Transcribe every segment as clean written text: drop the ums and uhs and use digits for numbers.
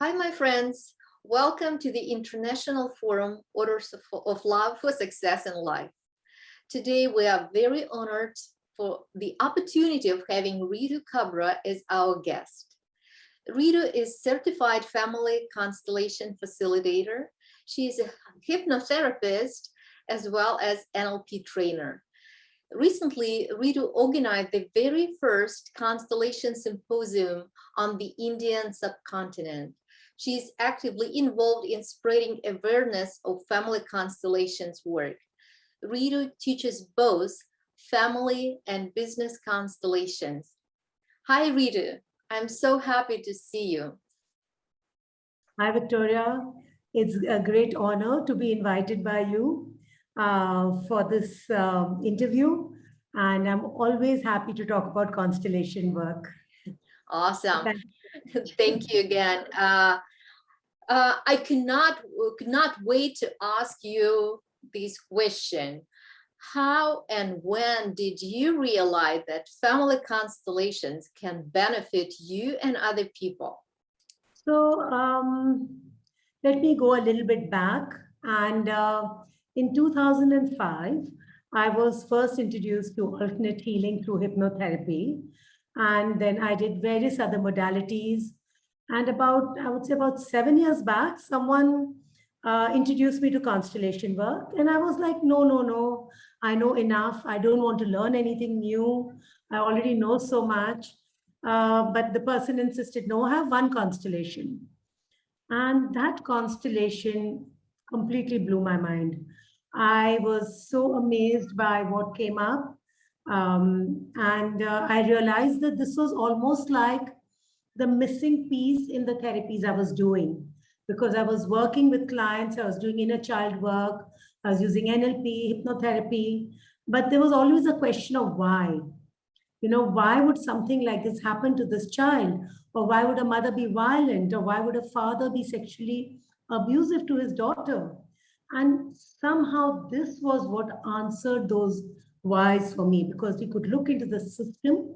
Hi, my friends. Welcome to the International Forum Orders of Love for Success in Life. Today, we are very honored for the opportunity of having Ritu Kabra as our guest. Ritu is certified family constellation facilitator. She is a hypnotherapist as well as NLP trainer. Recently, Ritu organized the very first constellation symposium on the Indian subcontinent. She is actively involved in spreading awareness of family constellations work. Ritu teaches both family and business constellations. Hi, Ritu. I'm so happy to see you. Hi, Victoria. It's a great honor to be invited by you for this interview. And I'm always happy to talk about constellation work. Awesome. Thank you again. I could not wait to ask you this question. How and when did you realize that family constellations can benefit you and other people? So let me go a little bit back. And in 2005, I was first introduced to alternate healing through hypnotherapy. And then I did various other modalities. And I would say about 7 years back, someone introduced me to constellation work. And I was like, no, I know enough. I don't want to learn anything new. I already know so much. But the person insisted, no, I have one constellation. And that constellation completely blew my mind. I was so amazed by what came up. And I realized that this was almost like the missing piece in the therapies I was doing, because I was working with clients, I was doing inner child work, I was using NLP, hypnotherapy, but there was always a question of why. Why would something like this happen to this child? Or why would a mother be violent? Or why would a father be sexually abusive to his daughter? And somehow this was what answered those whys for me, because we could look into the system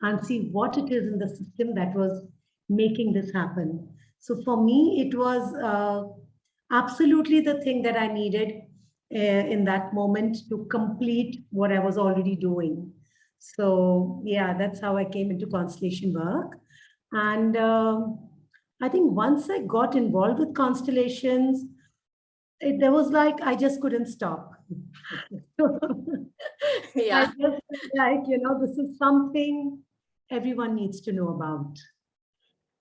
and see what it is in the system that was making this happen. So for me, it was absolutely the thing that I needed in that moment to complete what I was already doing. So yeah, that's how I came into constellation work. And I think once I got involved with constellations, there was like, I just couldn't stop. Yeah. I just felt like, this is something everyone needs to know about.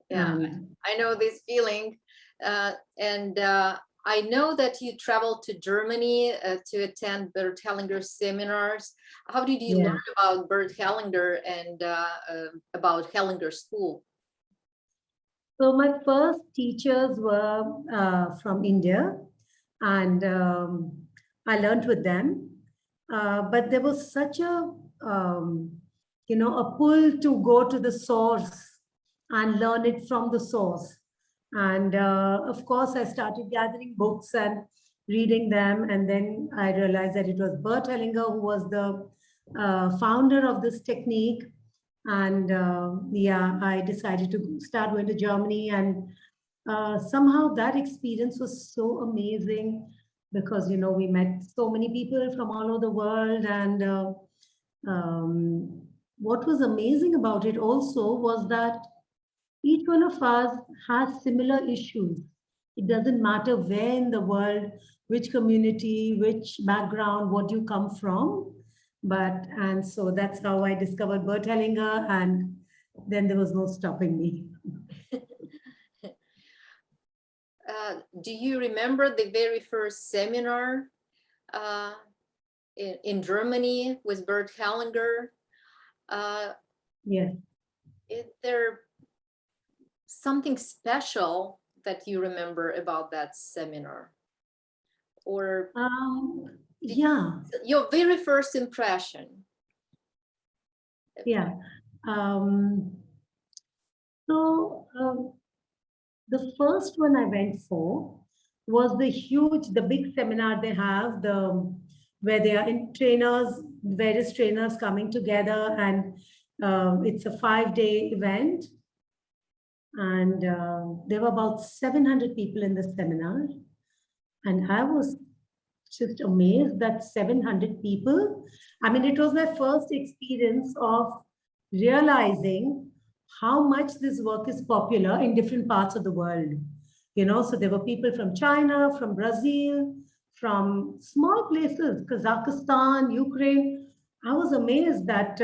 Yeah, I know this feeling. And I know that you traveled to Germany to attend Bert Hellinger seminars. How did you learn about Bert Hellinger and about Hellinger School? So my first teachers were from India, and I learned with them. But there was such a pull to go to the source and learn it from the source. And of course, I started gathering books and reading them. And then I realized that it was Bert Hellinger who was the founder of this technique. And yeah, I decided to start going to Germany. And somehow that experience was so amazing because, we met so many people from all over the world. And what was amazing about it also was that each one of us has similar issues. It doesn't matter where in the world, which community, which background, what you come from. And so that's how I discovered Bert Hellinger, and then there was no stopping me. Do you remember the very first seminar in Germany with Bert Hellinger? Yes. Is there something special that you remember about that seminar? Or yeah, your very first impression? Yeah. So the first one I went for was the big seminar they have, where they are various trainers coming together, and it's a 5-day event. And there were about 700 people in the seminar. And I was just amazed that 700 people. I mean, it was my first experience of realizing how much this work is popular in different parts of the world. You know, so there were people from China, from Brazil, from small places, Kazakhstan, Ukraine. I was amazed that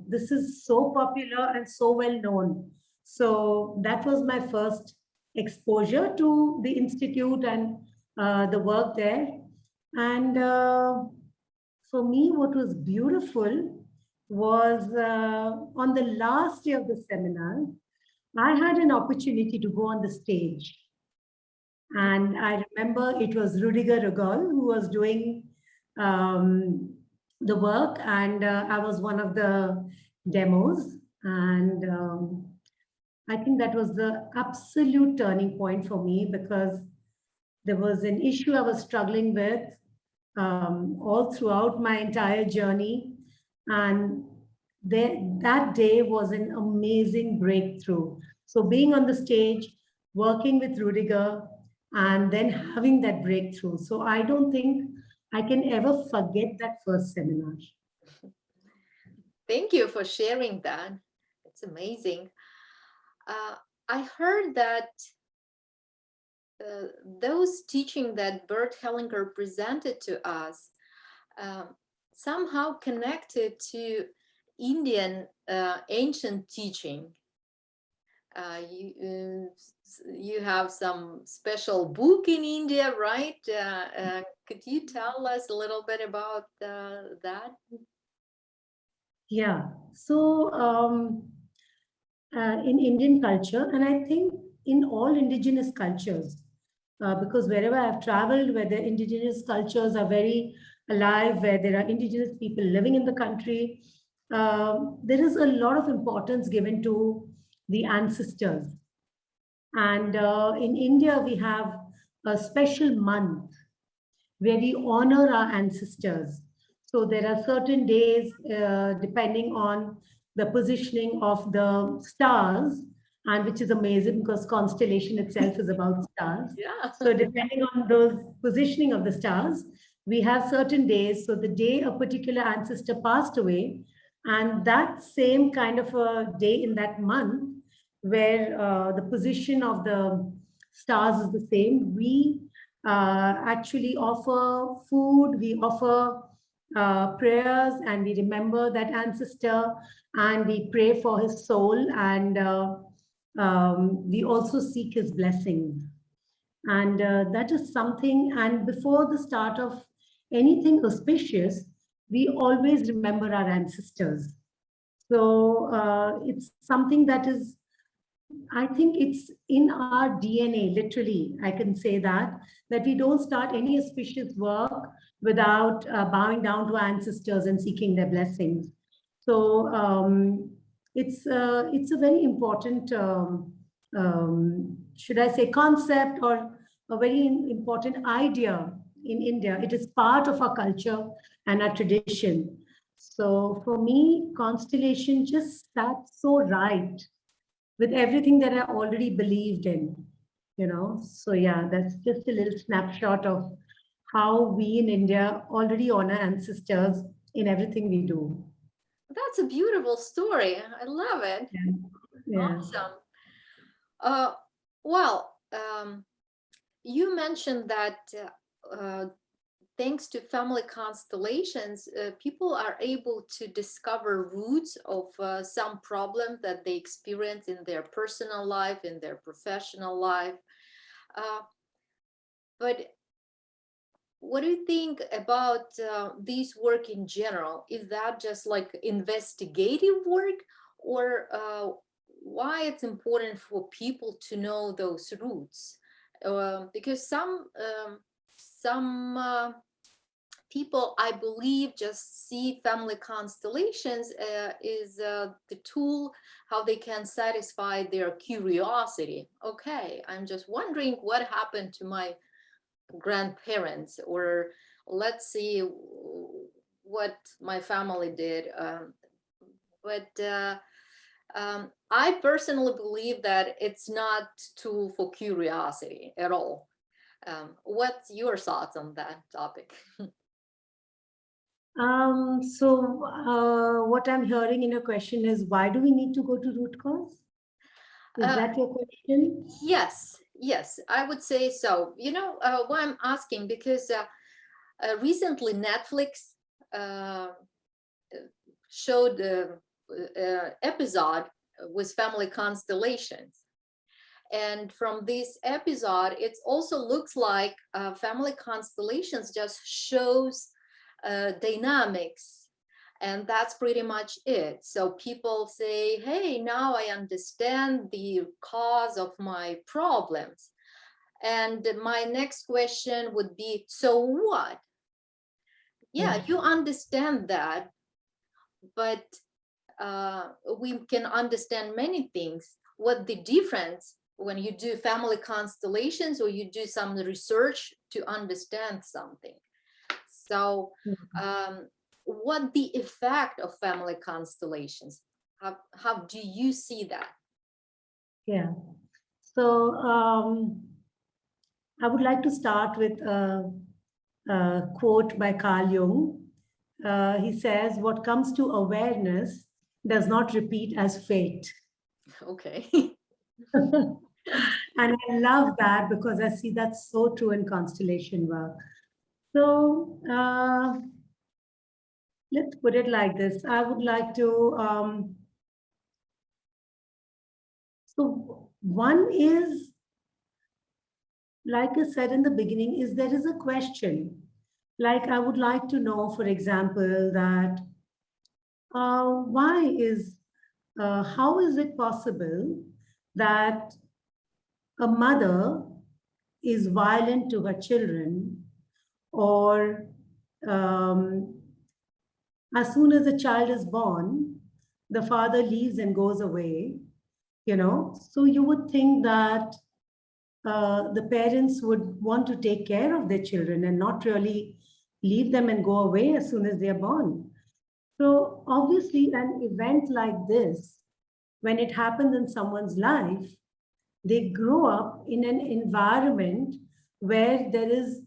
this is so popular and so well known. So that was my first exposure to the institute and the work there. And for me, what was beautiful was on the last day of the seminar, I had an opportunity to go on the stage. And I remember it was Rudiger Regal who was doing the work, and I was one of the demos. And I think that was the absolute turning point for me, because there was an issue I was struggling with all throughout my entire journey. And that day was an amazing breakthrough. So being on the stage, working with Rudiger, and then having that breakthrough. So I don't think I can ever forget that first seminar. Thank you for sharing that. It's amazing. I heard that those teaching that Bert Hellinger presented to us somehow connected to Indian ancient teaching. You have some special book in India, right? Could you tell us a little bit about that? Yeah. So in Indian culture, and I think in all indigenous cultures, because wherever I've traveled, where the indigenous cultures are very alive, where there are indigenous people living in the country, there is a lot of importance given to the ancestors. And in India, we have a special month where we honor our ancestors. So there are certain days, depending on the positioning of the stars, and which is amazing because constellation itself is about stars. Yeah. So depending on those positioning of the stars, we have certain days. So the day a particular ancestor passed away, and that same kind of a day in that month, where the position of the stars is the same, we actually offer food, we offer prayers, and we remember that ancestor, and we pray for his soul, and we also seek his blessings. And that is something, and before the start of anything auspicious, we always remember our ancestors. So it's something that is, I think it's in our DNA, literally, I can say that we don't start any auspicious work without bowing down to our ancestors and seeking their blessings. So it's a very important, should I say, concept, or a very important idea in India. It is part of our culture and our tradition. So for me, constellation just sat so right with everything that I already believed in, you know. So yeah, that's just a little snapshot of how we in India already honor ancestors in everything we do. That's a beautiful story. I love it. Yeah. Yeah. Awesome. Well, you mentioned that thanks to family constellations, people are able to discover roots of some problem that they experience in their personal life, in their professional life. But what do you think about this work in general? Is that just like investigative work, or why it's important for people to know those roots? Because some people, I believe, just see family constellations is the tool how they can satisfy their curiosity. Okay, I'm just wondering what happened to my grandparents, or let's see what my family did. But I personally believe that it's not tool for curiosity at all. What's your thoughts on that topic? What I'm hearing in your question is, why do we need to go to root cause? Is that your question? Yes, yes, I would say so. You know, why I'm asking, because recently Netflix showed episode with family constellations. And from this episode, it also looks like family constellations just shows dynamics. And that's pretty much it. So people say, hey, now I understand the cause of my problems. And my next question would be, so what? Yeah, you understand that, but we can understand many things. What the difference when you do family constellations or you do some research to understand something? So what the effect of family constellations? How do you see that? Yeah. So I would like to start with a quote by Carl Jung. He says, what comes to awareness does not repeat as fate. Okay. And I love that because I see that's so true in constellation work. So let's put it like this. I would like to, so one is, like I said in the beginning, is there is a question. Like I would like to know, for example, that how is it possible that a mother is violent to her children, or as soon as a child is born, the father leaves and goes away, you know? So you would think that the parents would want to take care of their children and not really leave them and go away as soon as they are born. So obviously, an event like this, when it happens in someone's life, they grow up in an environment where there is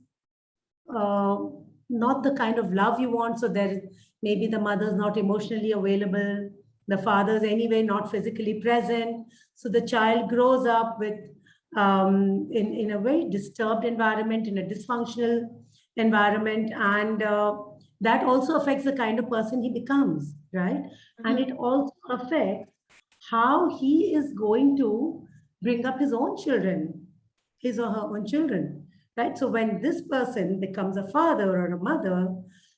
not the kind of love you want. So there, maybe the mother's not emotionally available, the father's anyway not physically present. So the child grows up with in a very disturbed environment, in a dysfunctional environment, and that also affects the kind of person he becomes, right? And it also affects how he is going to bring up his own children, his or her own children, right? So when this person becomes a father or a mother,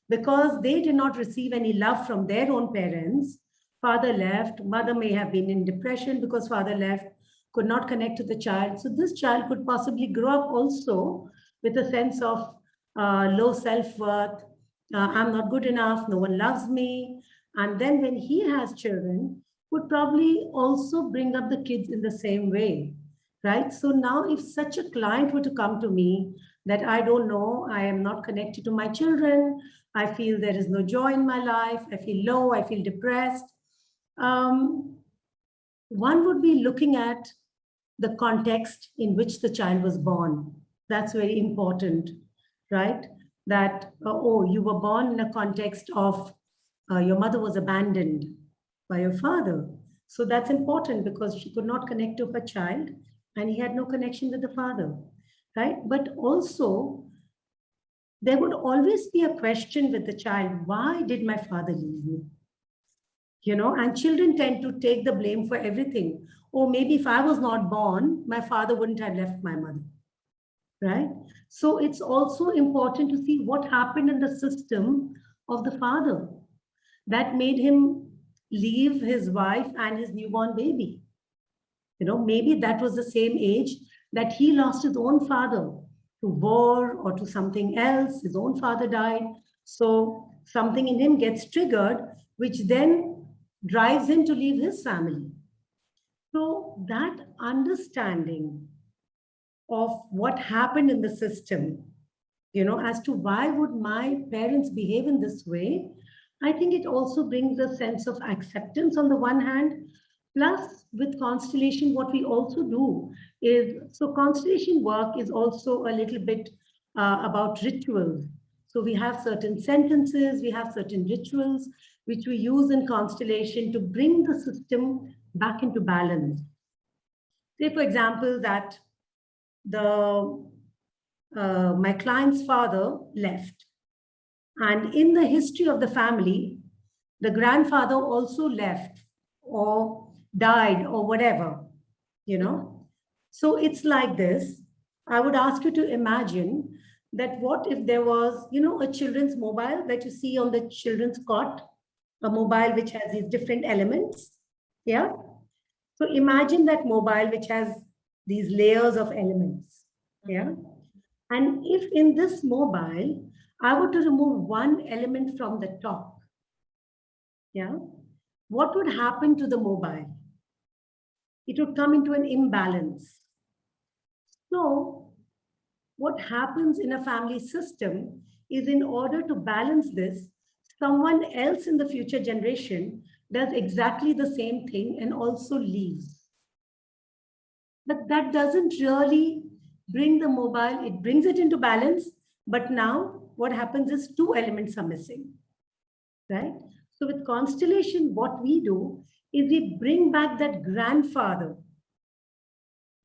because they did not receive any love from their own parents, father left, mother may have been in depression because father left, could not connect to the child. So this child could possibly grow up also with a sense of low self-worth. I'm not good enough, no one loves me. And then when he has children, would probably also bring up the kids in the same way, right? So now if such a client were to come to me that I don't know, I am not connected to my children, I feel there is no joy in my life, I feel low, I feel depressed, one would be looking at the context in which the child was born. That's very important, right? That, oh, you were born in a context of your mother was abandoned by your father. So that's important because she could not connect to her child and he had no connection with the father, right? But also, there would always be a question with the child, why did my father leave me? You know, and children tend to take the blame for everything. Or maybe if I was not born, my father wouldn't have left my mother, right? So it's also important to see what happened in the system of the father that made him leave his wife and his newborn baby. You know, maybe that was the same age that he lost his own father to war or to something else. His own father died. So something in him gets triggered, which then drives him to leave his family. So that understanding of what happened in the system, you know, as to why would my parents behave in this way, I think it also brings a sense of acceptance on the one hand, Plus, with constellation, what we also do is, so constellation work is also a little bit about rituals. So we have certain sentences, we have certain rituals, which we use in constellation to bring the system back into balance. Say, for example, that the my client's father left. And in the history of the family, the grandfather also left or died or whatever, you know. So it's like this. I would ask you to imagine that what if there was, you know, a children's mobile that you see on the children's cot, a mobile which has these different elements. Yeah. So imagine that mobile which has these layers of elements. Yeah. And if in this mobile, I were to remove one element from the top, yeah, what would happen to the mobile? It would come into an imbalance. So what happens in a family system is, in order to balance this, someone else in the future generation does exactly the same thing and also leaves. But that doesn't really bring the mobile, it brings it into balance. But now what happens is two elements are missing, right? So with constellation, what we do is we bring back that grandfather,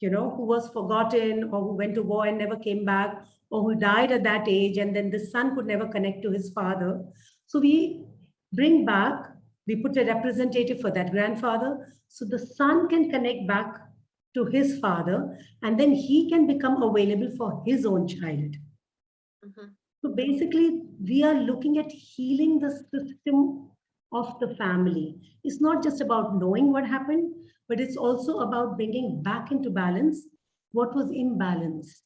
you know, who was forgotten or who went to war and never came back, or who died at that age, and then the son could never connect to his father. So we bring back, we put a representative for that grandfather, so the son can connect back to his father, and then he can become available for his own child. So basically, we are looking at healing the system of the family. It's not just about knowing what happened, but it's also about bringing back into balance what was imbalanced.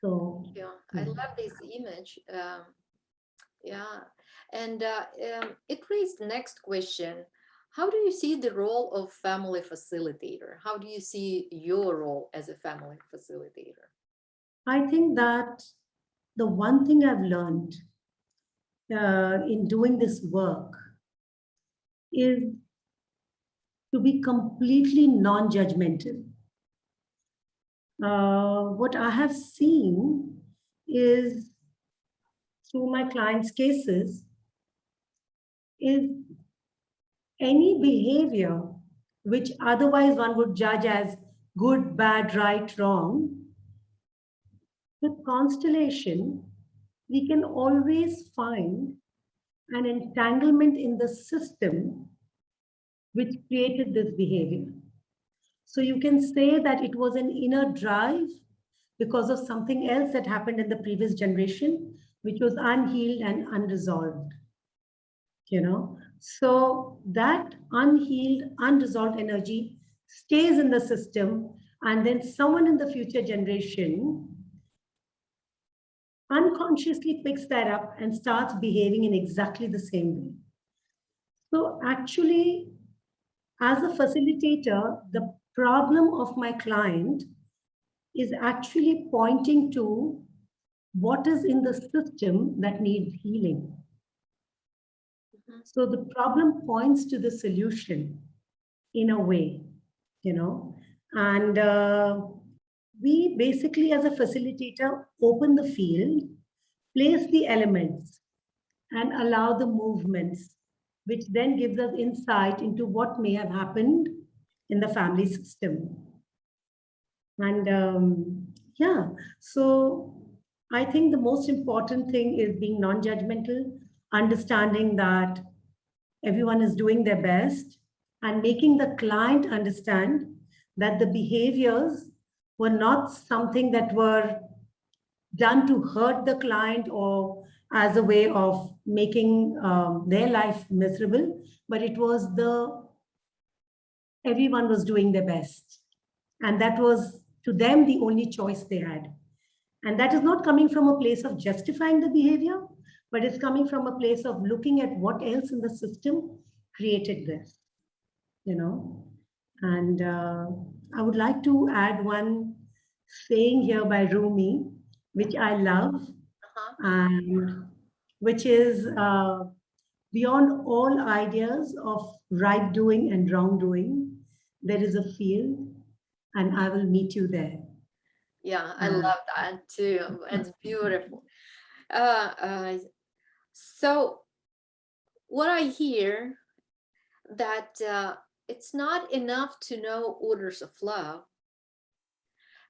So, Yeah, I love this image. Yeah, and it raised the next question. How do you see the role of family facilitator? How do you see your role as a family facilitator? I think that the one thing I've learned in doing this work is to be completely non-judgmental. What I have seen is, through my clients' cases, is any behavior which otherwise one would judge as good, bad, right, wrong. With constellation, we can always find an entanglement in the system which created this behavior. So you can say that it was an inner drive because of something else that happened in the previous generation, which was unhealed and unresolved. You know, so that unhealed, unresolved energy stays in the system, and then someone in the future generation unconsciously picks that up and starts behaving in exactly the same way. So actually, as a facilitator, the problem of my client is actually pointing to what is in the system that needs healing. So the problem points to the solution in a way, you know, and we basically, as a facilitator, open the field, place the elements, and allow the movements, which then gives us insight into what may have happened in the family system. And yeah, so I think the most important thing is being non-judgmental, understanding that everyone is doing their best, and making the client understand that the behaviors were not something that were done to hurt the client or as a way of making their life miserable, but it was everyone was doing their best. And that was, to them, the only choice they had. And that is not coming from a place of justifying the behavior, but it's coming from a place of looking at what else in the system created this, you know. And I would like to add one saying here by Rumi, which I love, and which is, beyond all ideas of right doing and wrongdoing, there is a field, and I will meet you there. Yeah, I Uh, love that too. It's beautiful. Uh, uh, so what I hear that it's not enough to know orders of love.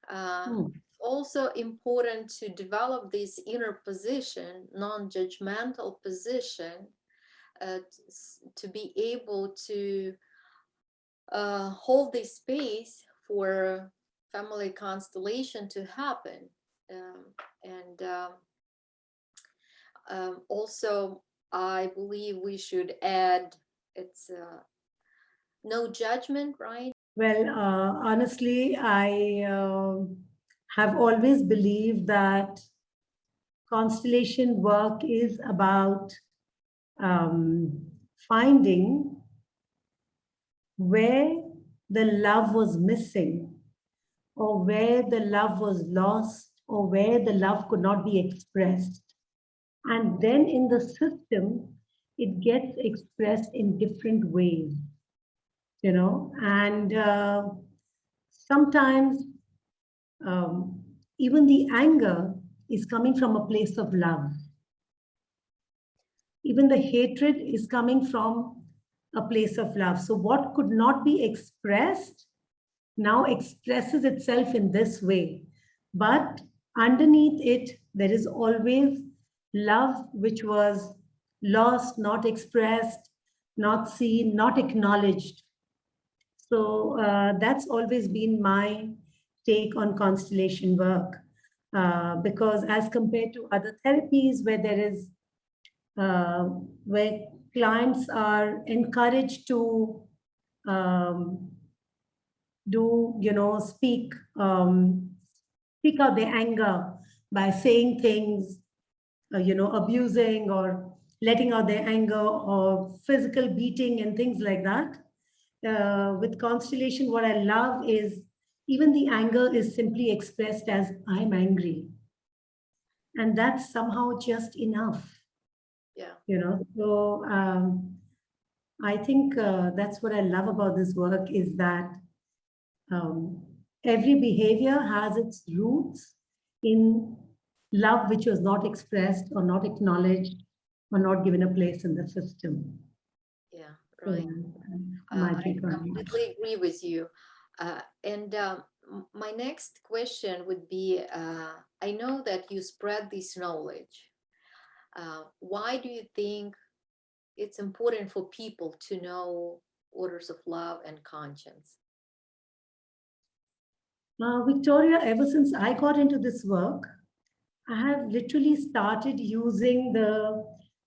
hmm. Also important to develop this inner position, non-judgmental position, to be able to hold this space for family constellation to happen. And Also, I believe we should add it's no judgment, right? Well, honestly, I have always believed that constellation work is about finding where the love was missing, or where the love was lost, or where the love could not be expressed. And then in the system, it gets expressed in different ways, and sometimes um, even the anger is coming from a place of love. Even the hatred is coming from a place of love. So, what could not be expressed now expresses itself in this way. But underneath it, there is always love which was lost, not expressed, not seen, not acknowledged. So that's always been my take on constellation work. Because as compared to other therapies where there is, uh, where clients are encouraged to um, speak out their anger by saying things, abusing or letting out their anger or physical beating and things like that. With constellation, what I love is even the anger is simply expressed as I'm angry. And that's somehow just enough, Yeah. So I think that's what I love about this work is that um, every behavior has its roots in love which was not expressed or not acknowledged or not given a place in the system. Yeah, So, right. my I take on it. completely agree with you. My next question would be, I know that you spread this knowledge. Why do you think it's important for people to know orders of love and conscience? Victoria, ever since I got into this work, I have literally started using the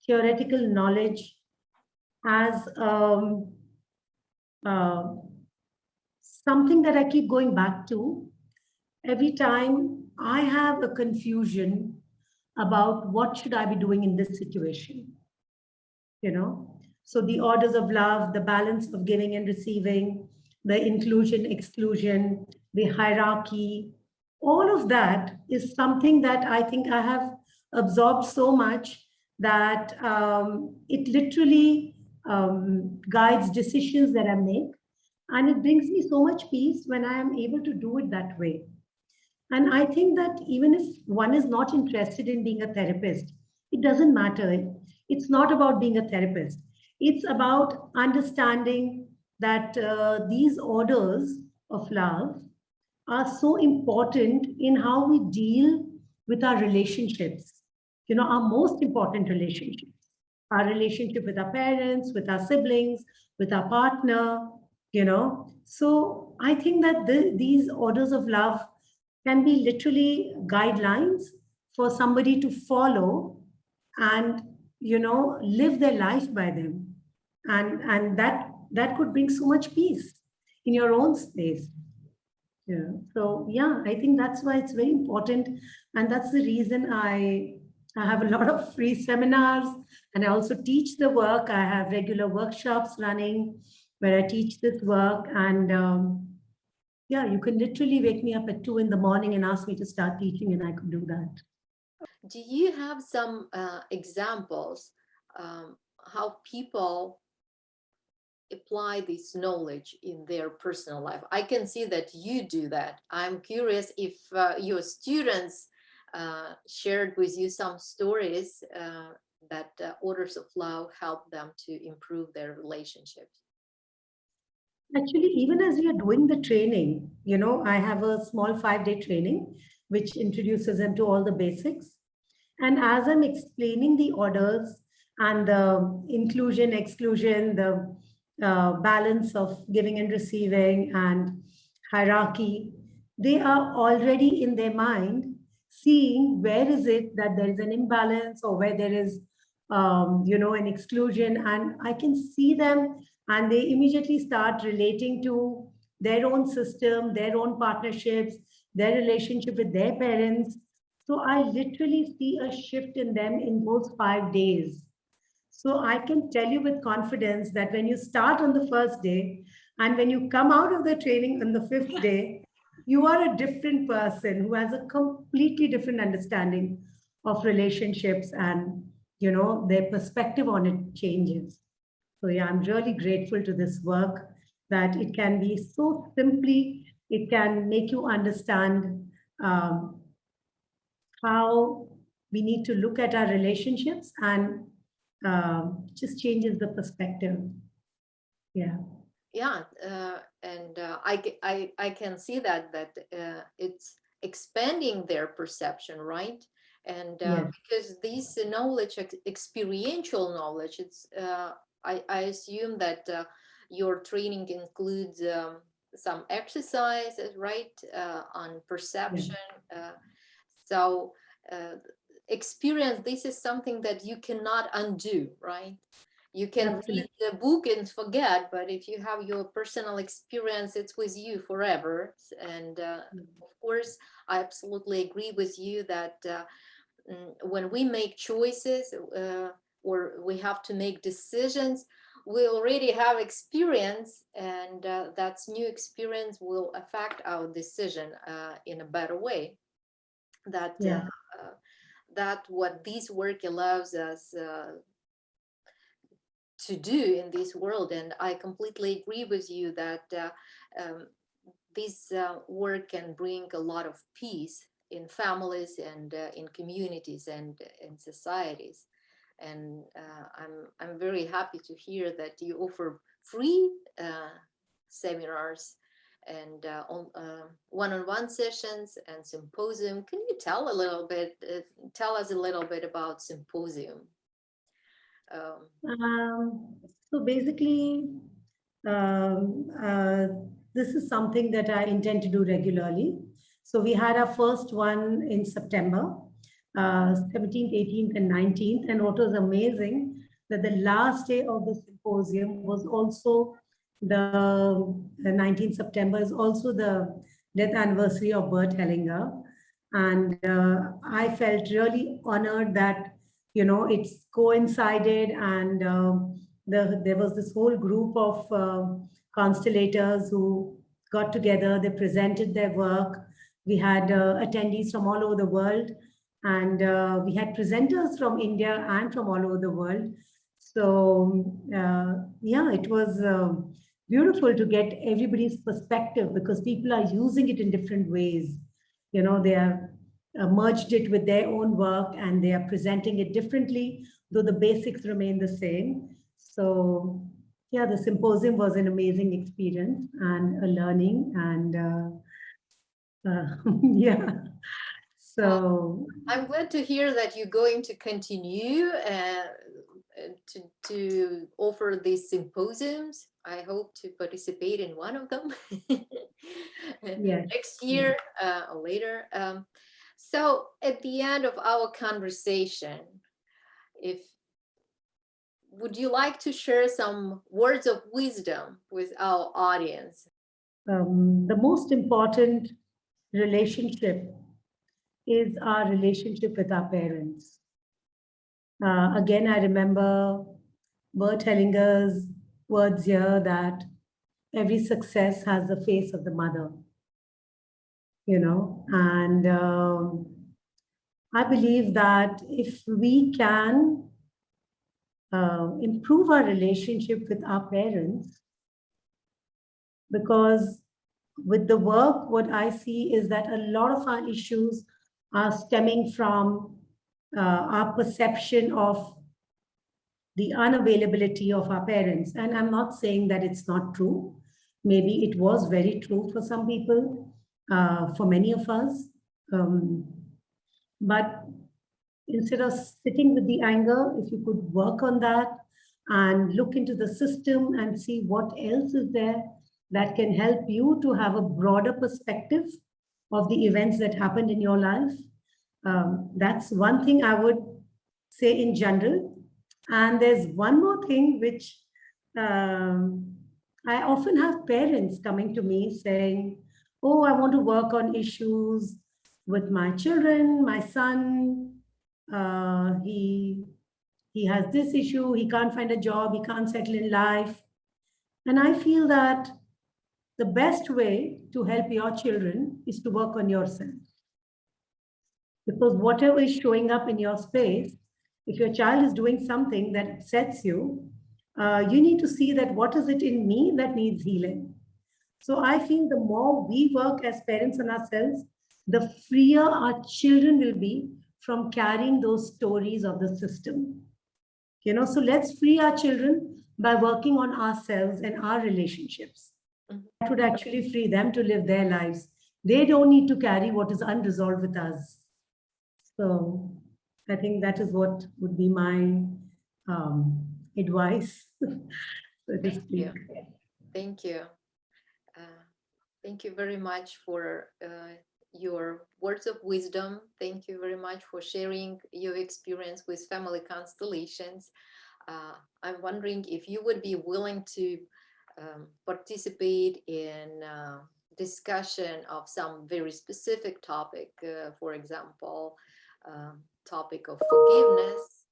theoretical knowledge as uh, something that I keep going back to every time I have a confusion about what should I be doing in this situation. So the orders of love, the balance of giving and receiving, the inclusion, exclusion, the hierarchy, all of that is something that I think I have absorbed so much that it literally guides decisions that I make. And it brings me so much peace when I am able to do it that way. And I think that even if one is not interested in being a therapist, it doesn't matter. It's not about being a therapist. It's about understanding that these orders of love are so important in how we deal with our relationships, our most important relationships, our relationship with our parents, with our siblings, with our partner. So I think that these orders of love can be literally guidelines for somebody to follow and live their life by them, and that could bring so much peace in your own space. So yeah, I think that's why it's very important, and that's the reason I have a lot of free seminars, and I also teach the work. I have regular workshops running where I teach this work, and yeah, you can literally wake me up at 2 in the morning and ask me to start teaching, and I could do that. Do you have some examples how people apply this knowledge in their personal life. I can see that you do that. I'm curious if your students shared with you some stories that Orders of Love help them to improve their relationships. Actually, even as we are doing the training, I have a small 5-day training which introduces them to all the basics. And as I'm explaining the orders and the inclusion, exclusion, the balance of giving and receiving and hierarchy, they are already in their mind seeing where is it that there is an imbalance or where there is, an exclusion. And I can see them and they immediately start relating to their own system, their own partnerships, their relationship with their parents. So I literally see a shift in them in those 5 days. So I can tell you with confidence that when you start on the first day and when you come out of the training on the 5th day, you are a different person who has a completely different understanding of relationships, and their perspective on it changes. So yeah, I'm really grateful to this work, that it can be so simply, it can make you understand how we need to look at our relationships, and just changes the perspective. Yeah. Yeah, and I can see that it's expanding their perception, right? And Yes. because this knowledge, experiential knowledge, I assume that your training includes some exercises, right, on perception. So experience, this is something that you cannot undo, right? You can read Absolutely. the book and forget, but if you have your personal experience, it's with you forever. And of course, I absolutely agree with you that when we make choices or we have to make decisions, we already have experience, and that new experience will affect our decision in a better way. That Yeah. that what this work allows us to do in this world. And I completely agree with you that this work can bring a lot of peace in families and in communities and in societies. And I'm very happy to hear that you offer free seminars and one-on-one sessions and symposium. Can you tell us a little bit about symposium? So basically, um, uh, this is something that I intend to do regularly. So we had our first one in September, 17th, 18th, and 19th. And what was amazing, that the last day of the symposium was also the 19th September is also the death anniversary of Bert Hellinger. And I felt really honored that it's coincided, and there was this whole group of constellators who got together. They presented their work. We had attendees from all over the world, and we had presenters from India and from all over the world. So yeah, it was beautiful to get everybody's perspective, because people are using it in different ways. They are merged it with their own work and they are presenting it differently, though the basics remain the same. So yeah, the symposium was an amazing experience and a learning, and yeah. So I'm glad to hear that you're going to continue to offer these symposiums. I hope to participate in one of them yes. next year or later. So at the end of our conversation, if would you like to share some words of wisdom with our audience? The most important relationship is our relationship with our parents. Again, I remember Bert Hellinger's words here, that every success has the face of the mother, and I believe that if we can improve our relationship with our parents, because with the work, what I see is that a lot of our issues are stemming from our perception of the unavailability of our parents. And I'm not saying that it's not true. Maybe it was very true for some people, for many of us. But instead of sitting with the anger, if you could work on that and look into the system and see what else is there that can help you to have a broader perspective of the events that happened in your life. That's one thing I would say in general. And there's one more thing which I often have parents coming to me saying, oh, I want to work on issues with my children, my son. He has this issue, he can't find a job, he can't settle in life. And I feel that the best way to help your children is to work on yourself. Because whatever is showing up in your space, if your child is doing something that upsets you, you need to see that what is it in me that needs healing. So I feel the more we work as parents on ourselves, the freer our children will be from carrying those stories of the system. So let's free our children by working on ourselves and our relationships. That would actually free them to live their lives. They don't need to carry what is unresolved with us. So I think that is what would be my advice. Thank you. Thank you. Thank you very much for your words of wisdom. Thank you very much for sharing your experience with family constellations. I'm wondering if you would be willing to participate in discussion of some very specific topic, for example, topic of forgiveness.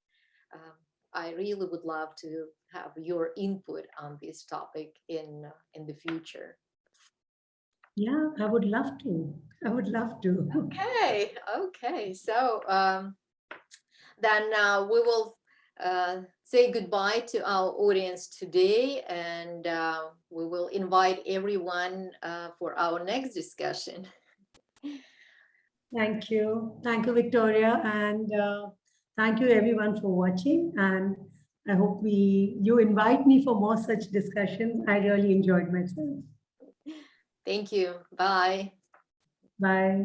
I really would love to have your input on this topic in the future. Yeah, I would love to. I would love to. Okay. So then we will say goodbye to our audience today, and we will invite everyone for our next discussion. Thank you. Thank you, Victoria. And thank you everyone for watching. And I hope you invite me for more such discussions. I really enjoyed myself. Thank you. Bye. Bye.